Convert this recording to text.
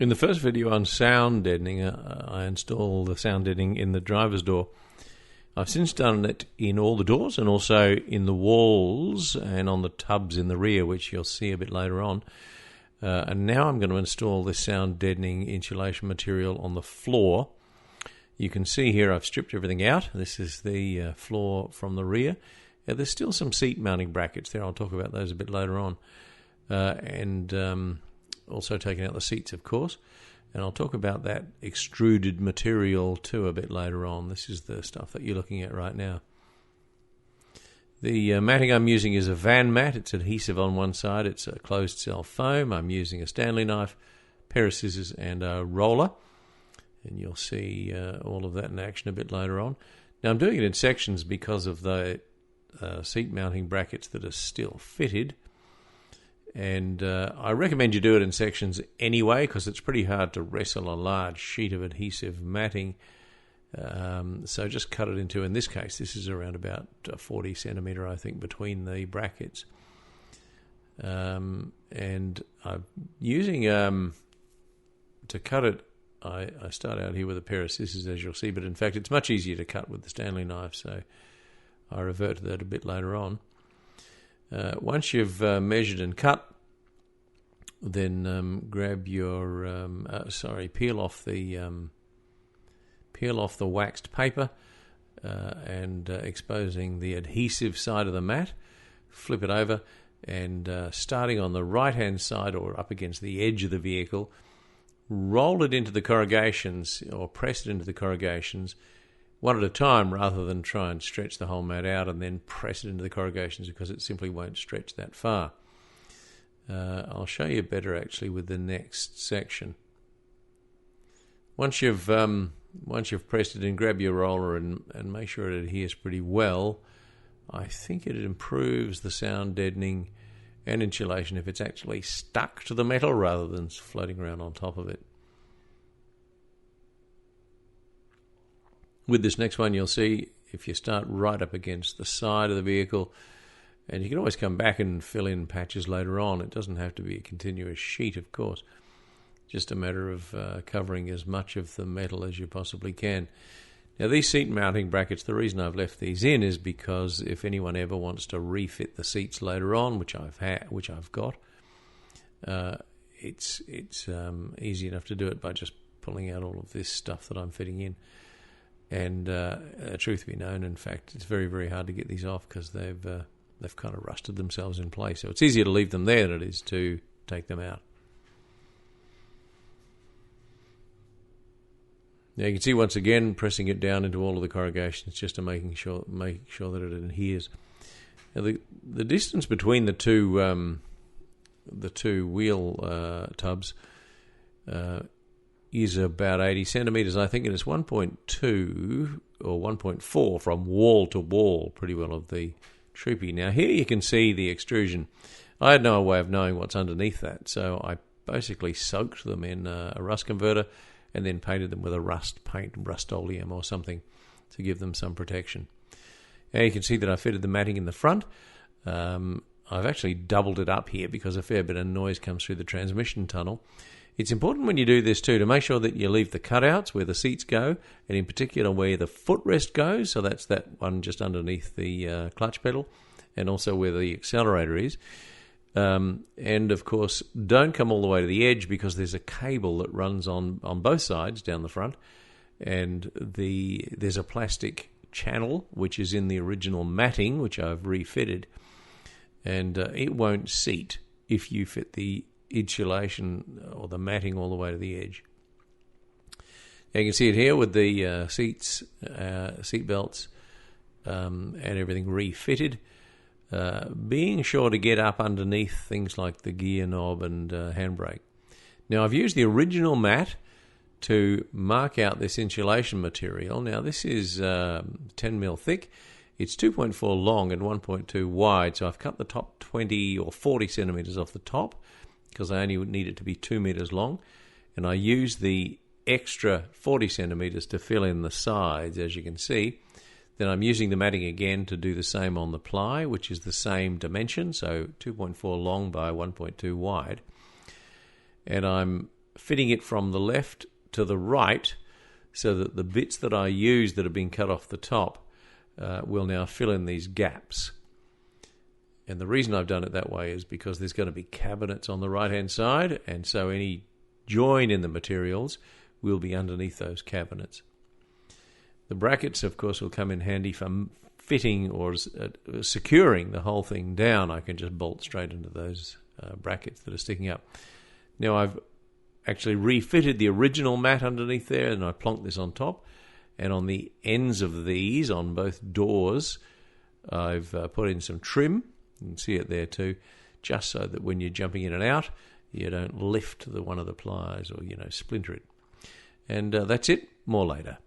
In the first video on sound deadening, I installed the sound deadening in the driver's door. I've since done it in all the doors and also in the walls and on the tubs in the rear, which you'll see a bit later on. And now I'm going to install this sound deadening insulation material on the floor. You can see here I've stripped everything out. This is the floor from the rear. There's still some seat mounting brackets there. I'll talk about those a bit later on. Also taking out the seats, of course. And I'll talk about that extruded material too a bit later on. This is the stuff that you're looking at right now. The matting I'm using is a van mat. It's adhesive on one side. It's a closed cell foam. I'm using a Stanley knife, pair of scissors and a roller. And you'll see all of that in action a bit later on. Now I'm doing it in sections because of the seat mounting brackets that are still fitted. And I recommend you do it in sections anyway, because it's pretty hard to wrestle a large sheet of adhesive matting. So just cut it into, in this case, this is around about 40 centimetre, I think, between the brackets. And I'm using, to cut it, I start out here with a pair of scissors, as you'll see, but in fact it's much easier to cut with the Stanley knife, so I revert to that a bit later on. Once you've measured and cut, then grab your peel off the waxed paper and exposing the adhesive side of the mat. Flip it over and starting on the right hand side or up against the edge of the vehicle, roll it into the corrugations or press it into the corrugations one at a time, rather than try and stretch the whole mat out and then press it into the corrugations, because it simply won't stretch that far. I'll show you better actually with the next section. Once you've pressed it in, grab your roller and make sure it adheres pretty well. I think it improves the sound deadening and insulation if it's actually stuck to the metal rather than floating around on top of it. With this next one, you'll see if you start right up against the side of the vehicle, and you can always come back and fill in patches later on. It doesn't have to be a continuous sheet, of course. Just a matter of covering as much of the metal as you possibly can. Now, these seat mounting brackets, the reason I've left these in is because if anyone ever wants to refit the seats later on, which I've got, it's easy enough to do it by just pulling out all of this stuff that I'm fitting in. And truth be known, in fact, it's very, very hard to get these off because they've kind of rusted themselves in place. So it's easier to leave them there than it is to take them out. Now you can see once again pressing it down into all of the corrugations just to make sure that it adheres. Now the distance between the two wheel tubs is about 80 centimetres, I think, and it's 1.2 or 1.4 from wall to wall, pretty well, of the Troopy. Now here you can see the extrusion. I had no way of knowing what's underneath that, so I basically soaked them in a rust converter and then painted them with a rust paint, Rust-Oleum or something, to give them some protection. Now you can see that I fitted the matting in the front. I've actually doubled it up here because a fair bit of noise comes through the transmission tunnel. It's important when you do this too to make sure that you leave the cutouts where the seats go, and in particular where the footrest goes, so that's that one just underneath the clutch pedal, and also where the accelerator is. And of course, don't come all the way to the edge, because there's a cable that runs on both sides down the front, and there's a plastic channel which is in the original matting, which I've refitted, and it won't seat if you fit the insulation or the matting all the way to the edge. Now you can see it here with the seats, seat belts, and everything refitted. Being sure to get up underneath things like the gear knob and handbrake. Now I've used the original mat to mark out this insulation material. Now this is 10mm thick. It's 2.4 long and 1.2 wide, so I've cut the top 20 or 40 centimetres off the top, because I only need it to be 2 metres long, and I use the extra 40 centimetres to fill in the sides, as you can see. Then I'm using the matting again to do the same on the ply, which is the same dimension, so 2.4 long by 1.2 wide. And I'm fitting it from the left to the right so that the bits that I used that have been cut off the top will now fill in these gaps. And the reason I've done it that way is because there's going to be cabinets on the right-hand side, and so any join in the materials will be underneath those cabinets. The brackets, of course, will come in handy for fitting or securing the whole thing down. I can just bolt straight into those brackets that are sticking up. Now I've actually refitted the original mat underneath there, and I plonked this on top. And on the ends of these, on both doors, I've put in some trim. You can see it there too, just so that when you're jumping in and out, you don't lift one of the pliers or splinter it. And that's it. More later.